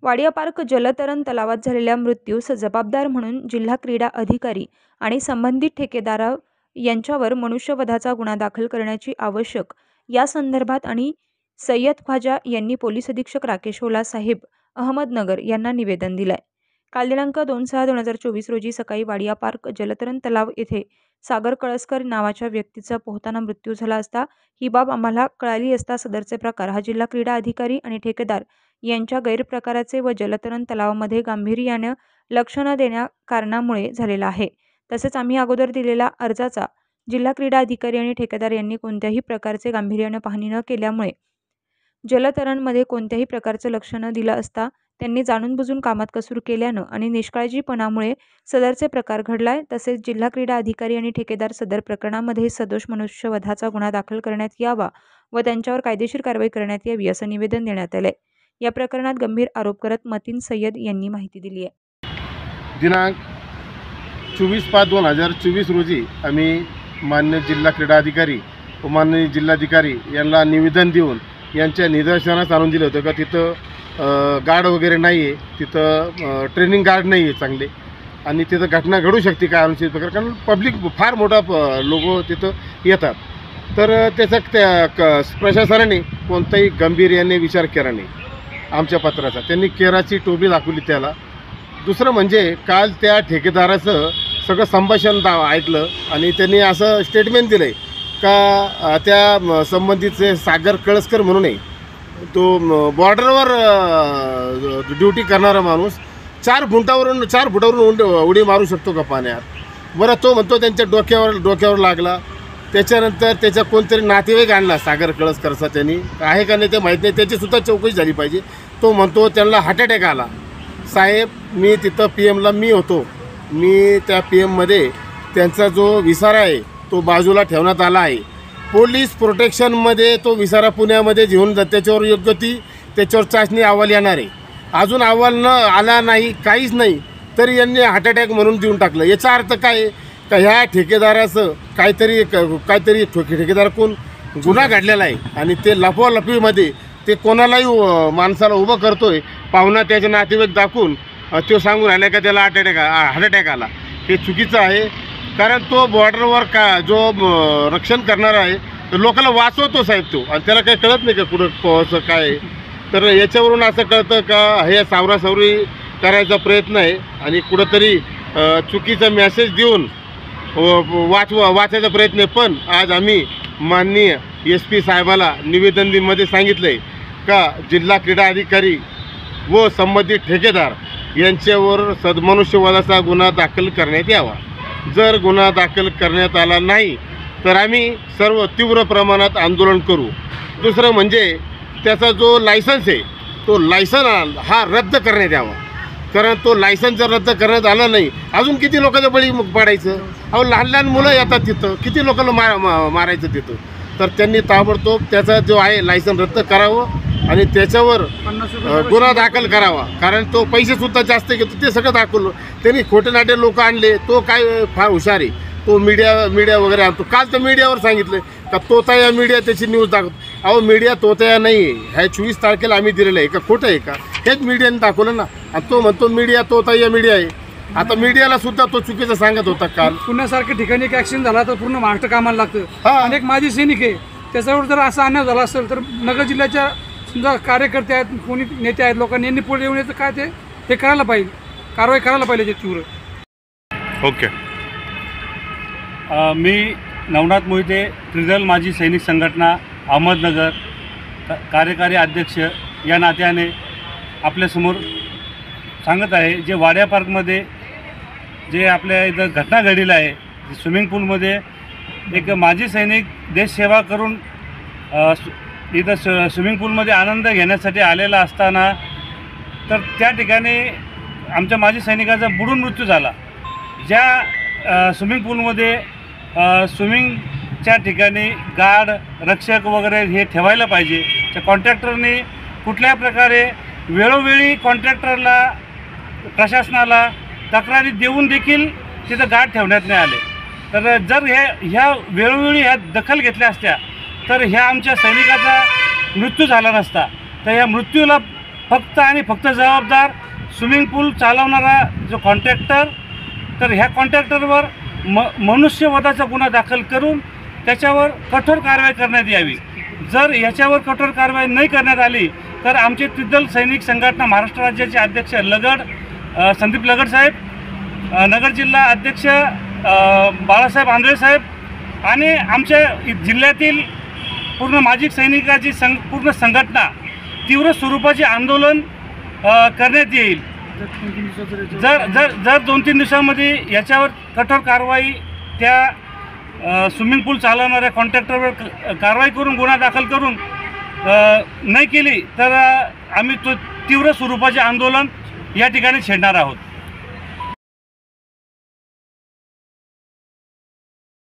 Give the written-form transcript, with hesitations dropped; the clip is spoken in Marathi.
वाडिया पार्क जलतरण तलावात झालेल्या मृत्यूस जबाबदार म्हणून जिल्हा क्रीडा अधिकारी आणि संबंधित ठेकेदार यांच्यावर मनुष्यवधाचा गुन्हा दाखल करण्याची आवश्यक या संदर्भात आणि सय्यद ख्वाजा यांनी पोलीस अधीक्षक राकेश ओला साहेब अहमदनगर यांना निवेदन दिलंय। काल दिनांक 2/6/2024 रोजी सकाळी वाडिया पार्क जलतरण तलाव येथे सागर कळसकर नावाच्या व्यक्तीचा पोहताना मृत्यू झाला असता ही बाब आम्हाला कळाली असता सदरचे प्रकार हा जिल्हा क्रीडा अधिकारी आणि ठेकेदार यांच्या गैरप्रकाराचे व जलतरण तलावामध्ये गांभीर्याने लक्ष न देण्या कारणामुळे झालेला आहे। तसेच आम्ही अगोदर दिलेला अर्जाचा जिल्हा क्रीडा अधिकारी आणि ठेकेदार यांनी कोणत्याही प्रकारचे गांभीर्याने पाहणी न केल्यामुळे जलतरणमध्ये कोणत्याही प्रकारचे लक्ष न दिलं असता त्यांनी जाणून बुजून कामात कसूर केल्यानं आणि निष्काळजीपणामुळे सदरचे प्रकार घडलाय। तसेच जिल्हा क्रीडा अधिकारी आणि ठेकेदार सदर प्रकरणामध्ये सदोष मनुष्यवधाचा गुन्हा दाखल करण्यात यावा व त्यांच्यावर कायदेशीर कारवाई करण्यात यावी असं निवेदन देण्यात आलंय। या प्रकरणात गंभीर आरोप करत मतीन सय्यद यांनी माहिती दिली आहे। दिनांक 24/5/2024 रोजी आम्ही मान्य जिल्हा क्रीडा अधिकारी व माननीय जिल्हाधिकारी यांना निवेदन देऊन यांच्या निदर्शनास आणून दिलं होतं का तिथं गार्ड वगैरे नाही आहे, तिथं ट्रेनिंग गार्ड नाही आहे चांगले आणि तिथं घटना घडू शकते काय अनुचित प्रकार, कारण पब्लिक फार मोठा लोक तिथं येतात। तर त्याचा त्या प्रशासनाने कोणताही गंभीर्याने विचार केला नाही आमच्या पत्राचा। त्यांनी केराची टोपी दाखवली त्याला। दुसरं म्हणजे काल त्या ठेकेदाराचं सगळं संभाषण ऐकलं आणि त्यांनी असं स्टेटमेंट दिलं आहे का त्या संबंधितचे सागर कळसकर म्हणून आहे तो बॉर्डरवर ड्युटी करणारा माणूस 4 फुटावरून उडी मारू शकतो का पाण्यात? बरं, तो म्हणतो त्यांच्या डोक्यावर लागला। त्याच्यानंतर त्याचा कोणतरी नातेवाईक आणला सागर कळसकरचा, त्यांनी आहे का नाही ते माहीत नाही, त्याचीसुद्धा चौकशी झाली पाहिजे। तो म्हणतो त्यांना हार्ट अटॅक आला। साहेब, मी तिथं PM ला मी होतो, मी त्या PM मध्ये त्यांचा जो विसारा आहे तो बाजूला ठेवण्यात आला आहे। पोलीस प्रोटेक्शनमध्ये तो विसारा पुण्यामध्ये घेऊन त्याच्यावर योग्य त्याच्यावर चाचणी अहवाल येणार आहे। अजून अहवाल न आला नाही, काहीच नाही, तरी यांनी हार्ट अटॅक म्हणून देऊन टाकलं। याचा अर्थ काय का ह्या ठेकेदाराचं काहीतरी ठेकेदार कोण गुन्हा घडलेला आहे आणि ते लफालफीमध्ये ते कोणालाही माणसाला उभं करतोय। पाहुणा त्याचे नातेवाईक दाखवून तो सांगून राहिला का त्याला हार्ट अटॅक आला, हे चुकीचं आहे। कारण तो बॉर्डरवर जो रक्षण करणारा आहे तर लोकांना वाचवतो साहेब तो, आणि त्याला काही कळत नाही का कुठं पोहायचं काय। तर याच्यावरून असं कळतं का हे सावरासावरी करायचा प्रयत्न आहे आणि कुठंतरी चुकीचा मेसेज देऊन वाचायचा प्रयत्न आहे। पण आज आम्ही माननीय SP साहेबाला निवेदनमध्ये सांगितलं आहे का जिल्हा क्रीडा अधिकारी व संबंधित ठेकेदार यांच्यावर सदमनुष्यवधाचा गुन्हा दाखल करण्यात यावा। जर गुन्हा दाखल करण्यात आला नाही तर आम्ही सर्व तीव्र प्रमाणात आंदोलन करू। दुसरं म्हणजे त्याचा जो लायसन्स आहे तो लायसन हा रद्द करण्यात यावा, कारण तो लायसन्स जर रद्द करण्यात आला नाही अजून किती लोकांचं बळी पडायचं। अहो, लहान मुलं येतात तिथं, किती लोकांना मारायचं तिथं। तर त्यांनी ताबडतोब त्याचा जो आहे लायसन रद्द करावं आणि त्याच्यावर गुन्हा दाखल करावा, कारण तो पैसेसुद्धा जास्त घेतो। ते सगळं दाखवलं त्यांनी, खोटे नाटे लोक आणले। तो काय फार हुशार आहे, तो मीडिया वगैरे आणतो। काल तर मीडियावर सांगितलं का तोताया मीडिया त्याची न्यूज दाखवतो। अहो, मीडिया तोताया नाही आहे, ह्या 24 तारखेला आम्ही दिलेलं आहे का, खोटं आहे का? हेच मीडियाने दाखवलं ना, आणि तो म्हणतो मीडिया तोताया मीडिया आहे। आता मीडियाला सुद्धा तो चुकीचं सांगत होता। काल पुण्यासारख्या ठिकाणी एक ॲक्सिडेंट झाला तर पूर्ण महाराष्ट्र कामाला लागतं। अनेक माजी सैनिक आहे, त्याच्यावर जर असा अन्याय झाला असेल तर नगर जिल्ह्याच्या समजा कार्यकर्ते आहेत, कोणी नेते आहेत, लोकांनी यांनी पुढे येऊन याचं काय ते हे करायला पाहिजे, कारवाई करायला पाहिजे तीव्र। ओके। मी नवनाथ मोहिते, त्रिदल माजी सैनिक संघटना अहमदनगर कार्यकारी अध्यक्ष या नात्याने आपल्यासमोर सांगत आहे। जे वाडिया पार्कमध्ये जे आपल्या इथं घटना घडलेली आहे, स्विमिंग पूलमध्ये एक माजी सैनिक देशसेवा करून इथं स्विमिंग पूलमध्ये आनंद घेण्यासाठी आलेला असताना तर त्या ठिकाणी आमच्या माजी सैनिकाचा बुडून मृत्यू झाला। ज्या स्विमिंग पूलमध्ये स्विमिंगच्या ठिकाणी गार्ड रक्षक वगैरे हे ठेवायला पाहिजे, त्या कॉन्ट्रॅक्टरने कुठल्या प्रकारे वेळोवेळी कॉन्ट्रॅक्टरला प्रशासनाला तक्रारी देऊन देखील तिथं गार्ड ठेवण्यात नाही आले। तर जर ह्या वेळोवेळी ह्या दखल घेतल्या असत्या तर ह्या आमच्या सैनिकाचा मृत्यू झाला नसता। तर ह्या मृत्यूला फक्त आणि फक्त जबाबदार स्विमिंग पूल चालवणारा जो कॉन्ट्रॅक्टर, तर ह्या कॉन्ट्रॅक्टरवर मनुष्यवधाचा गुन्हा दाखल करून त्याच्यावर कठोर कारवाई करण्यात यावी. जर याच्यावर कठोर कारवाई नाही करण्यात आली तर आमचे त्रिदल सैनिक संघटना महाराष्ट्र राज्याचे अध्यक्ष संदीप लगड साहेब, नगर जिल्हा अध्यक्ष बाळासाहेब आंधळे साहेब आणि आमच्या जिल्ह्यातील पूर्ण माजी सैनिकाची पूर्ण संघटना तीव्र स्वरूपाचे आंदोलन करण्यात येईल. जर 2-3 दिवसामध्ये याच्यावर कठोर कारवाई त्या स्विमिंग पूल चालवणाऱ्या कॉन्ट्रॅक्टरवर कारवाई करून गुन्हा दाखल करून नाही केली तर आम्ही तीव्र स्वरूपाचे आंदोलन या ठिकाणी छेडणार आहोत.